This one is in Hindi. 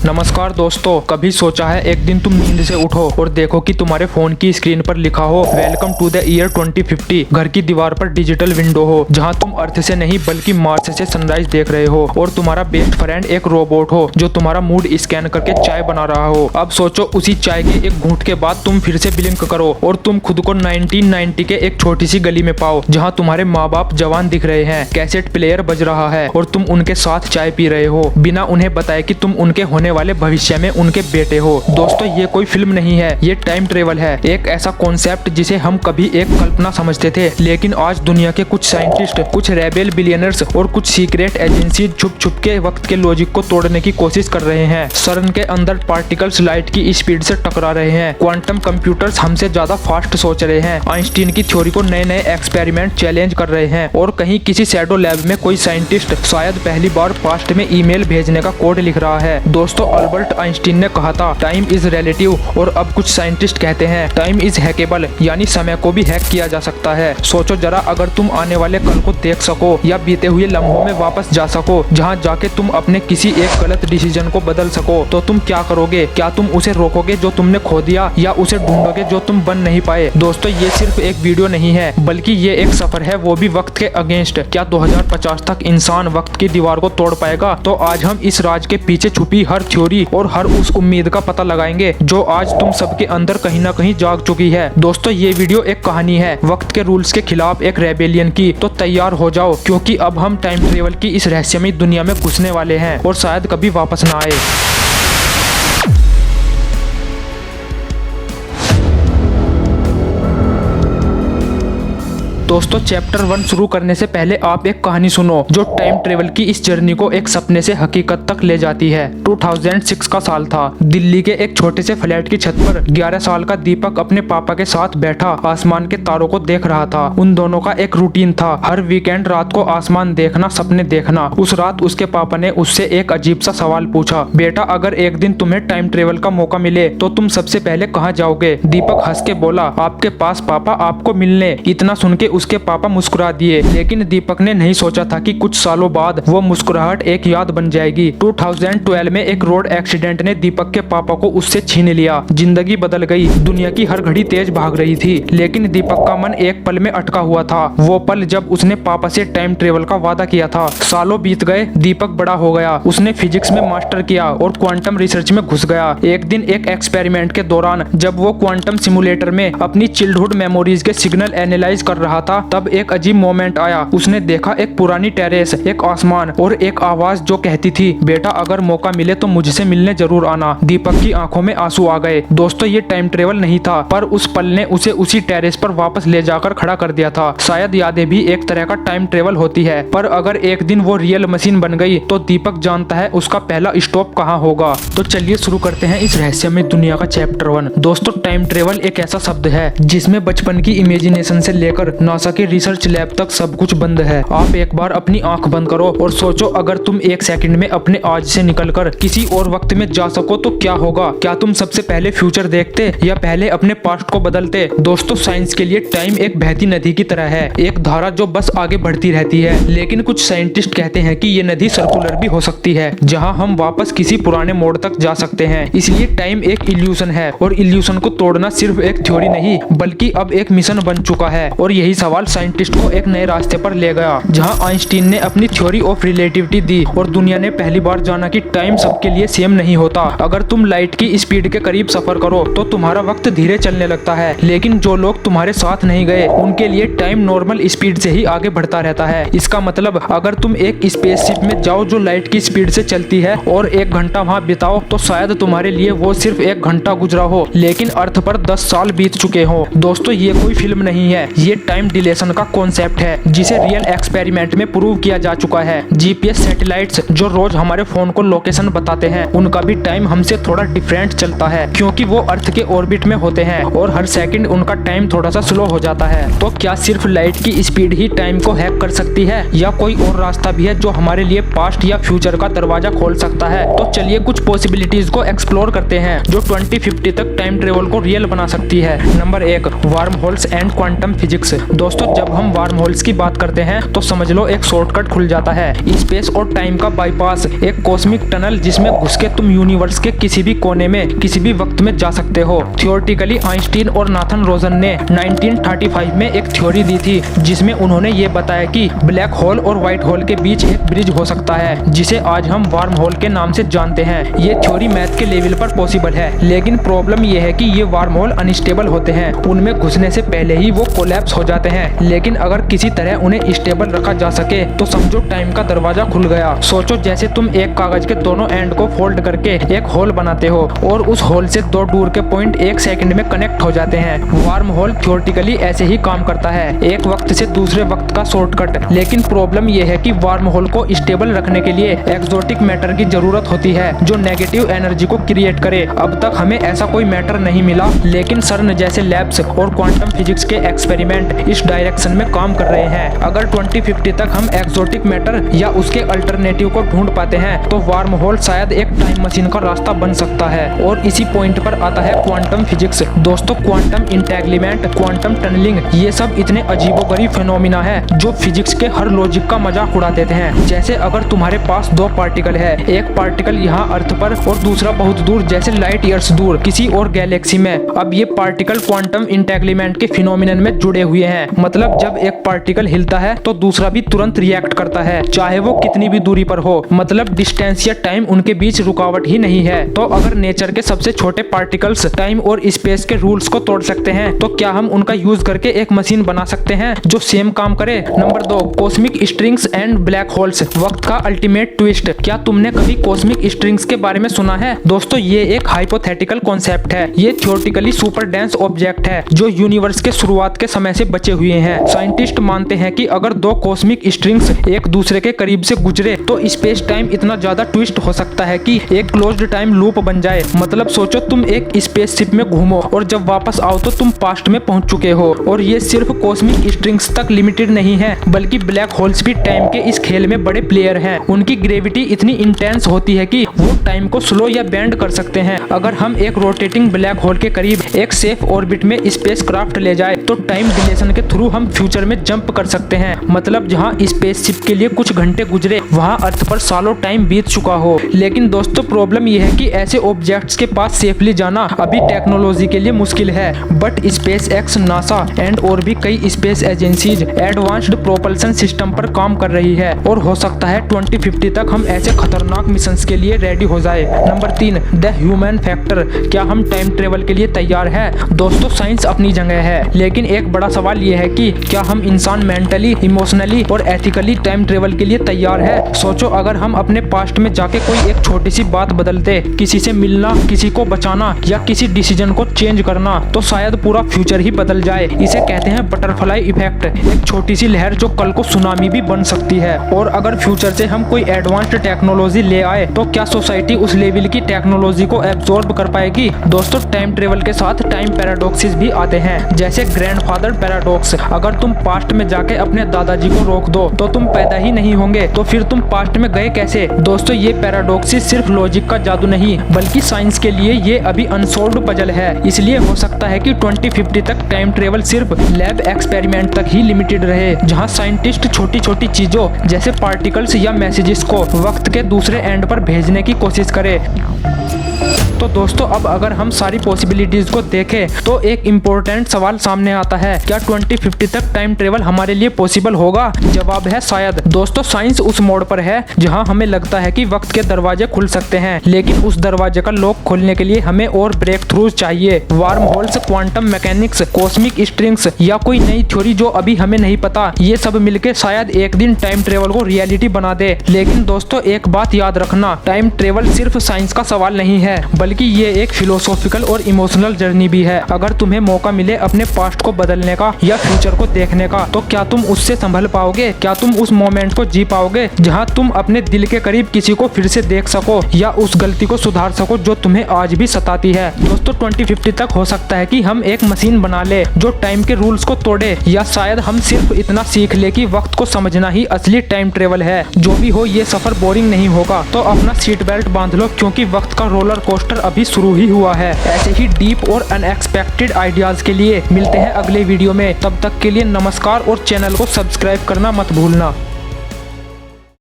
नमस्कार दोस्तों, कभी सोचा है एक दिन तुम नींद से उठो और देखो कि तुम्हारे फोन की स्क्रीन पर लिखा हो वेलकम टू द ईयर 2050। घर की दीवार पर डिजिटल विंडो हो जहां तुम अर्थ से नहीं बल्कि मार्स से सनराइज देख रहे हो और तुम्हारा बेस्ट फ्रेंड एक रोबोट हो जो तुम्हारा मूड स्कैन करके चाय बना रहा हो। अब सोचो उसी चाय के एक घूंट के बाद तुम फिर से ब्लिंक करो और तुम खुद को 1990 के एक छोटी सी गली में पाओ जहाँ तुम्हारे माँ बाप जवान दिख रहे हैं, कैसेट प्लेयर बज रहा है और तुम उनके साथ चाय पी रहे हो बिना उन्हें बताए कि तुम उनके होने वाले भविष्य में उनके बेटे हो। दोस्तों, ये कोई फिल्म नहीं है, ये टाइम ट्रेवल है। एक ऐसा कॉन्सेप्ट जिसे हम कभी एक कल्पना समझते थे, लेकिन आज दुनिया के कुछ साइंटिस्ट, कुछ रेबेल बिलियनर्स और कुछ सीक्रेट एजेंसी छुप छुप के वक्त के लॉजिक को तोड़ने की कोशिश कर रहे हैं। सर्न के अंदर पार्टिकल्स लाइट की स्पीड से टकरा रहे हैं, क्वांटम कंप्यूटर्स हमसे ज्यादा फास्ट सोच रहे हैं, आइंस्टीन की थ्योरी को नए नए एक्सपेरिमेंट चैलेंज कर रहे हैं और कहीं किसी शैडो लैब में कोई साइंटिस्ट शायद पहली बार पास्ट में ईमेल भेजने का कोड लिख रहा है। दोस्तों, अल्बर्ट आइंस्टीन ने कहा था टाइम इज रिलेटिव और अब कुछ साइंटिस्ट कहते हैं टाइम इज हैकेबल, यानी समय को भी हैक किया जा सकता है। सोचो जरा, अगर तुम आने वाले कल को देख सको या बीते हुए लम्हों में वापस जा सको जहां जाके तुम अपने किसी एक गलत डिसीजन को बदल सको, तो तुम क्या करोगे? क्या तुम उसे रोकोगे जो तुमने खो दिया या उसे ढूंढोगे जो तुम बन नहीं पाए? दोस्तों, ये सिर्फ एक वीडियो नहीं है बल्कि ये एक सफर है, वो भी वक्त के अगेंस्ट। क्या 2050 तक इंसान वक्त की दीवार को तोड़ पाएगा? तो आज हम इस राज के पीछे छुपी हर थ्योरी और हर उस उम्मीद का पता लगाएंगे जो आज तुम सबके अंदर कहीं ना कहीं जाग चुकी है। दोस्तों, ये वीडियो एक कहानी है वक्त के रूल्स के खिलाफ एक रेबेलियन की। तो तैयार हो जाओ क्योंकि अब हम टाइम ट्रेवल की इस रहस्यमयी दुनिया में घुसने वाले हैं और शायद कभी वापस ना आए। दोस्तों, चैप्टर 1 शुरू करने से पहले आप एक कहानी सुनो जो टाइम ट्रेवल की इस जर्नी को एक सपने से हकीकत तक ले जाती है। 2006 का साल था। दिल्ली के एक छोटे से फ्लैट की छत पर 11 साल का दीपक अपने पापा के साथ बैठा आसमान के तारों को देख रहा था। उन दोनों का एक रूटीन था, हर वीकेंड रात को आसमान देखना, सपने देखना। उस रात उसके पापा ने उससे एक अजीब सा सवाल पूछा, बेटा अगर एक दिन तुम्हें टाइम ट्रेवल का मौका मिले तो तुम सबसे पहले कहाँ जाओगे? दीपक हंस के बोला, आपके पास पापा, आपको मिलने। इतना सुन के उसके पापा मुस्कुरा दिए, लेकिन दीपक ने नहीं सोचा था कि कुछ सालों बाद वो मुस्कुराहट एक याद बन जाएगी। 2012 में एक रोड एक्सीडेंट ने दीपक के पापा को उससे छीन लिया। जिंदगी बदल गई, दुनिया की हर घड़ी तेज भाग रही थी, लेकिन दीपक का मन एक पल में अटका हुआ था। वो पल जब उसने पापा से टाइम ट्रेवल का वादा किया था। सालों बीत गए, दीपक बड़ा हो गया, उसने फिजिक्स में मास्टर किया और क्वांटम रिसर्च में घुस गया। एक दिन एक एक्सपेरिमेंट के दौरान जब वो क्वांटम सिमुलेटर में अपनी चाइल्डहुड मेमोरीज के सिग्नल एनालाइज कर रहा था, तब एक अजीब मोमेंट आया। उसने देखा एक पुरानी टेरेस, एक आसमान और एक आवाज जो कहती थी, बेटा अगर मौका मिले तो मुझसे मिलने जरूर आना। दीपक की आंखों में आंसू आ गए। दोस्तों, ये टाइम ट्रेवल नहीं था, पर उस पल ने उसे उसी टेरेस पर वापस ले जाकर खड़ा कर दिया था। शायद यादें भी एक तरह का टाइम ट्रेवल होती है, पर अगर एक दिन वो रियल मशीन बन गई तो दीपक जानता है उसका पहला स्टॉप कहाँ होगा। तो चलिए शुरू करते हैं इस रहस्यमय दुनिया का चैप्टर 1। दोस्तों, टाइम ट्रेवल एक ऐसा शब्द है जिसमें बचपन की इमेजिनेशन से लेकर नासा के रिसर्च लैब तक सब कुछ बंद है। आप एक बार अपनी आंख बंद करो और सोचो अगर तुम एक सेकंड में अपने आज से निकलकर किसी और वक्त में जा सको तो क्या होगा? क्या तुम सबसे पहले फ्यूचर देखते या पहले अपने पास्ट को बदलते? दोस्तों, साइंस के लिए टाइम एक बहती नदी की तरह है, एक धारा जो बस आगे बढ़ती रहती है। लेकिन कुछ साइंटिस्ट कहते हैं कि ये नदी सर्कुलर भी हो सकती है, जहाँ हम वापस किसी पुराने मोड़ तक जा सकते हैं। इसलिए टाइम एक इल्यूशन है और इल्यूशन को तोड़ना सिर्फ एक थ्योरी नहीं बल्कि अब एक मिशन बन चुका है। और यही सवाल साइंटिस्ट को एक नए रास्ते पर ले गया, जहां आइंस्टीन ने अपनी थ्योरी ऑफ रिलेटिविटी दी और दुनिया ने पहली बार जाना कि टाइम सबके लिए सेम नहीं होता। अगर तुम लाइट की स्पीड के करीब सफर करो तो तुम्हारा वक्त धीरे चलने लगता है, लेकिन जो लोग तुम्हारे साथ नहीं गए उनके लिए टाइम नॉर्मल स्पीड से ही आगे बढ़ता रहता है। इसका मतलब अगर तुम एक स्पेसशिप में जाओ जो लाइट की स्पीड से चलती है और 1 घंटा वहाँ बिताओ तो शायद तुम्हारे लिए वो सिर्फ 1 घंटा गुजरा हो, लेकिन अर्थ पर 10 साल बीत चुके हो। दोस्तों, ये कोई फिल्म नहीं है, ये टाइम डिलेशन का कॉन्सेप्ट है जिसे रियल एक्सपेरिमेंट में प्रूव किया जा चुका है। जीपीएस सैटेलाइट्स जो रोज हमारे फोन को लोकेशन बताते हैं, उनका भी टाइम हमसे थोड़ा डिफरेंट चलता है क्योंकि वो अर्थ के ऑर्बिट में होते हैं और हर सेकंड उनका टाइम थोड़ा सा स्लो हो जाता है। तो क्या सिर्फ लाइट की स्पीड ही टाइम को हैक कर सकती है या कोई और रास्ता भी है जो हमारे लिए पास्ट या फ्यूचर का दरवाजा खोल सकता है? तो चलिए कुछ पॉसिबिलिटीज को एक्सप्लोर करते हैं जो 2050 तक टाइम ट्रेवल को रियल बना सकती है। Number 1, warm holes and quantum physics. दोस्तों जब हम वार्म होल्स की बात करते हैं तो समझ लो एक शॉर्टकट खुल जाता है, स्पेस और टाइम का बाईपास, एक कॉस्मिक टनल जिसमें घुस के तुम यूनिवर्स के किसी भी कोने में किसी भी वक्त में जा सकते हो। थियोरेटिकली आइंस्टीन और नाथन रोजन ने 1935 में एक थ्योरी दी थी जिसमें उन्होंने ये बताया कि ब्लैक होल और व्हाइट होल के बीच एक ब्रिज हो सकता है जिसे आज हम वार्म होल के नाम से जानते हैं। ये थ्योरी मैथ के लेवल पर पॉसिबल है, लेकिन प्रॉब्लम ये है कि ये वार्म होल अनस्टेबल होते हैं, उनमें घुसने से पहले ही वो कोलैप्स हो जाते हैं। लेकिन अगर किसी तरह उन्हें स्टेबल रखा जा सके तो समझो टाइम का दरवाजा खुल गया। सोचो जैसे तुम एक कागज के दोनों एंड को फोल्ड करके एक होल बनाते हो और उस होल से दो दूर के पॉइंट एक सेकंड में कनेक्ट हो जाते हैं। वार्म होल थ्योरेटिकली ऐसे ही काम करता है, एक वक्त से दूसरे वक्त का शॉर्टकट। लेकिन प्रॉब्लम यह है कि वार्म होल को स्टेबल रखने के लिए एक्सोटिक मैटर की जरूरत होती है जो नेगेटिव एनर्जी को क्रिएट करे। अब तक हमें ऐसा कोई मैटर नहीं मिला, लेकिन सर्न जैसे लैब्स और क्वांटम फिजिक्स के एक्सपेरिमेंट इस डायरेक्शन में काम कर रहे हैं। अगर 2050 तक हम एक्सोटिक मैटर या उसके अल्टरनेटिव को ढूंढ पाते हैं तो वार्म होल शायद एक टाइम मशीन का रास्ता बन सकता है। और इसी पॉइंट पर आता है क्वांटम फिजिक्स। दोस्तों क्वांटम इंटेग्लिमेंट, क्वांटम टनलिंग, ये सब इतने अजीबोगरीब फिनोमिना है जो फिजिक्स के हर लॉजिक का मजाक उड़ा देते हैं। जैसे अगर तुम्हारे पास दो पार्टिकल है, एक पार्टिकल यहाँ अर्थ पर और दूसरा बहुत दूर जैसे लाइट ईयर्स दूर किसी और गैलेक्सी में। अब ये पार्टिकल क्वांटम इंटेग्लिमेंट के फिनोमिनन में जुड़े हुए हैं। मतलब जब एक पार्टिकल हिलता है तो दूसरा भी तुरंत रिएक्ट करता है, चाहे वो कितनी भी दूरी पर हो। मतलब डिस्टेंस या टाइम उनके बीच रुकावट ही नहीं है। तो अगर नेचर के सबसे छोटे पार्टिकल्स टाइम और स्पेस के रूल्स को तोड़ सकते हैं तो क्या हम उनका यूज करके एक मशीन बना सकते हैं जो सेम काम करे। Number 2, cosmic strings and black holes, वक्त का अल्टीमेट ट्विस्ट। क्या तुमने कभी कॉस्मिक स्ट्रिंग्स के बारे में सुना है? दोस्तों ये एक हाइपोथेटिकल कॉन्सेप्ट है। ये थ्योरेटिकली सुपर डेंस ऑब्जेक्ट है जो यूनिवर्स के शुरुआत के समय से बचे हुए हैं। साइंटिस्ट मानते हैं कि अगर दो कॉस्मिक स्ट्रिंग्स एक दूसरे के करीब से गुजरे तो स्पेस टाइम इतना ज्यादा ट्विस्ट हो सकता है कि एक क्लोज्ड टाइम लूप बन जाए। मतलब सोचो तुम एक स्पेसशिप में घूमो और जब वापस आओ तो तुम पास्ट में पहुंच चुके हो। और ये सिर्फ कॉस्मिक स्ट्रिंग्स तक लिमिटेड नहीं है, बल्कि ब्लैक होल्स भी टाइम के इस खेल में बड़े प्लेयर हैं। उनकी ग्रेविटी इतनी इंटेंस होती है कि वो टाइम को स्लो या बेंड कर सकते हैं। अगर हम एक रोटेटिंग ब्लैक होल के करीब एक सेफ ऑर्बिट में स्पेस क्राफ्ट ले जाए तो टाइम डिलेशन के थ्रू हम फ्यूचर में जंप कर सकते हैं। मतलब जहाँ स्पेसशिप के लिए कुछ घंटे गुजरे वहाँ अर्थ पर सालों टाइम बीत चुका हो। लेकिन दोस्तों प्रॉब्लम यह है कि ऐसे ऑब्जेक्ट्स के पास सेफली जाना अभी टेक्नोलॉजी के लिए मुश्किल है। But space x, NASA and और भी कई space agencies advanced propulsion system पर काम कर रही है और हो सकता है 2050 तक हम ऐसे खतरनाक मिशंस के लिए रेडी हो जाए। नंबर 3, द ह्यूमन फैक्टर, क्या हम टाइम ट्रेवल के लिए तैयार है? दोस्तों साइंस अपनी जगह है, लेकिन एक बड़ा सवाल यह है कि क्या हम इंसान मेंटली, इमोशनली और एथिकली टाइम ट्रेवल के लिए तैयार है? सोचो अगर हम अपने पास्ट में जाके कोई एक छोटी सी बात बदलते, किसी से मिलना, किसी को बचाना या किसी डिसीजन को चेंज करना, तो शायद पूरा फ्यूचर ही बदल जाए। इसे कहते हैं बटरफ्लाई इफेक्ट, एक छोटी सी लहर जो कल को सुनामी भी बन सकती है। और अगर फ्यूचर से हम कोई एडवांस्ड टेक्नोलॉजी ले आए तो क्या सोसाइटी उस लेवल की टेक्नोलॉजी को एब्जॉर्ब कर पाएगी? दोस्तों टाइम ट्रेवल के साथ टाइम पैराडॉक्सेस भी आते हैं, जैसे ग्रैंडफादर पैराडॉक्स। अगर तुम पास्ट में जाके अपने दादाजी को रोक दो तो तुम पैदा ही नहीं होंगे, तो फिर तुम पास्ट में गए कैसे? दोस्तों ये पैराडॉक्सेस सिर्फ लॉजिक का जादू नहीं बल्कि साइंस के लिए ये अभी अनसॉल्व्ड पजल है। इसलिए हो सकता है कि 2050 तक टाइम ट्रेवल सिर्फ लैब एक्सपेरिमेंट तक ही लिमिटेड रहे, जहां साइंटिस्ट छोटी छोटी चीजों जैसे पार्टिकल्स या मैसेजेस को वक्त के दूसरे एंड पर भेजने की कोशिश करे। तो दोस्तों अब अगर हम सारी पॉसिबिलिटीज को देखें तो एक इम्पोर्टेंट सवाल सामने आता है, क्या 2050 तक टाइम ट्रेवल हमारे लिए पॉसिबल होगा? जवाब है शायद। दोस्तों साइंस उस मोड़ पर है जहां हमें लगता है कि वक्त के दरवाजे खुल सकते हैं, लेकिन उस दरवाजे का लॉक खोलने के लिए हमें और ब्रेक थ्रूज चाहिए। Warm holes, quantum mechanics, cosmic strings या कोई नई थ्योरी जो अभी हमें नहीं पता, ये सब मिलके शायद एक दिन टाइम ट्रेवल को रियलिटी बना दे। लेकिन दोस्तों एक बात याद रखना, टाइम ट्रेवल सिर्फ साइंस का सवाल नहीं है बल्कि ये एक फिलोसॉफिकल और इमोशनल जर्नी भी है। अगर तुम्हें मौका मिले अपने पास्ट को बदलने का या फ्यूचर को देखने का, तो क्या तुम उससे संभल पाओगे? क्या तुम उस मोमेंट को जी पाओगे जहां तुम अपने दिल के करीब किसी को फिर से देख सको या उस गलती को सुधार सको जो तुम्हें आज भी सताती है? दोस्तों 2050 तक हो सकता है कि हम एक मशीन बना ले जो टाइम के रूल्स को तोड़े, या शायद हम सिर्फ इतना सीख ले कि वक्त को समझना ही असली टाइम ट्रेवल है। जो भी हो ये सफर बोरिंग नहीं होगा, तो अपना सीट बेल्ट बांध लो क्योंकि वक्त का रोलर कोस्टर अभी शुरू ही हुआ है। ऐसे ही डीप और अनएक्सपेक्टेड आइडियाज के लिए मिलते हैं अगले वीडियो में। तब तक के लिए नमस्कार और चैनल को सब्सक्राइब करना मत भूलना।